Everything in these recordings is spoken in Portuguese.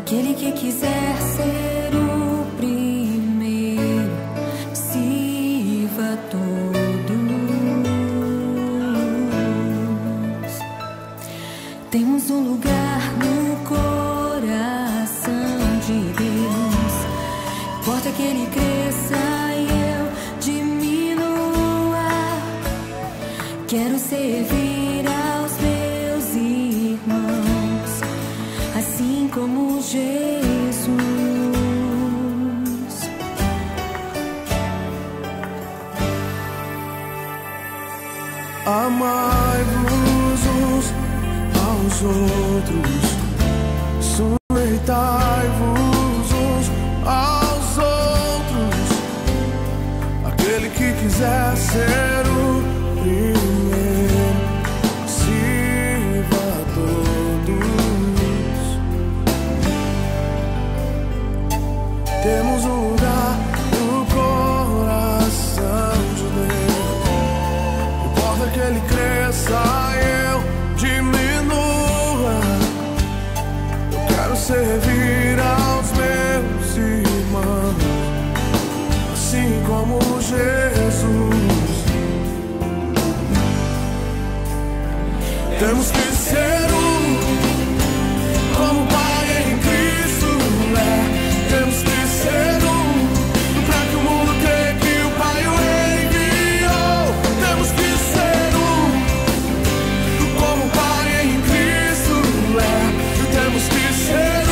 Aquele que quiser ser o primeiro, sirva a todos. Temos um lugar no coração de Deus. Importa que Ele cresça e eu diminua. Quero servir aos meus irmãos, assim como Jesus. Amai-vos uns aos outros, sujeitai-vos uns aos outros. Aquele que quiser ser o primeiro, sirva a todos. Temos um lugar no coração de Deus. Importa que Ele cresça e eu diminua. Eu quero servir aos meus irmãos, assim como Jesus. Temos que ser como o Pai em Cristo é. Temos que ser para que o mundo creia que o Pai o enviou. Temos que ser como o Pai em Cristo é. Temos que ser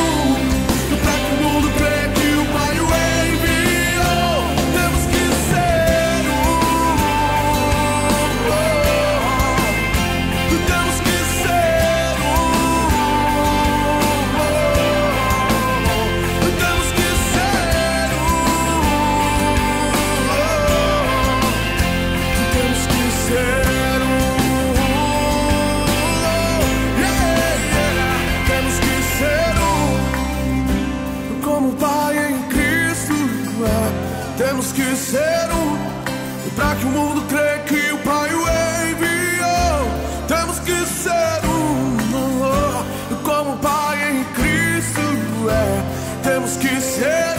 para que o mundo creia que o Pai o enviou. Temos que ser temos que ser temos que ser temos que ser temos que ser como o Pai em Cristo é. Temos que ser para que o mundo creia que o Pai o enviou. Temos que ser como o Pai em Cristo é. Temos que ser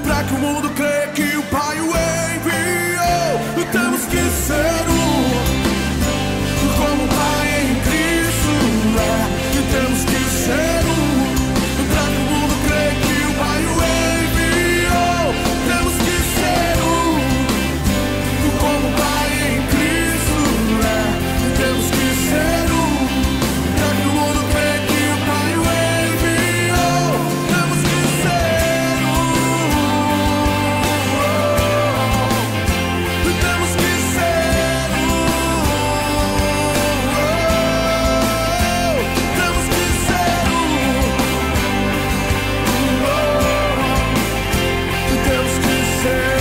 para que o mundo creia que o Pai o enviou. Temos que ser como o Pai em Cristo é. Temos que ser para que o mundo creia que o Pai o enviou. Temos que ser como o Pai em Cristo é. Temos que ser para que o mundo creia que o Pai o enviou. Temos que ser temos que ser temos que ser temos que ser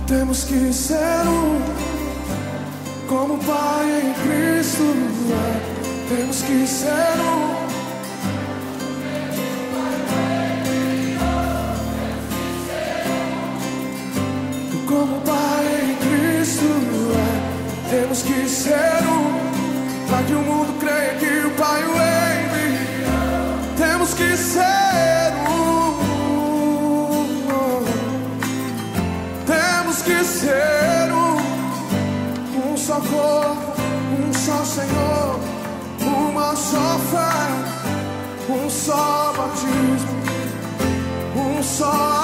temos que ser como o Pai em Cristo é. Temos que ser como o Pai em Cristo é. Temos que ser para que o mundo creia que o Pai o enviou. Temos que ser temos que ser só corpo, só Senhor, uma só fé, só batismo, só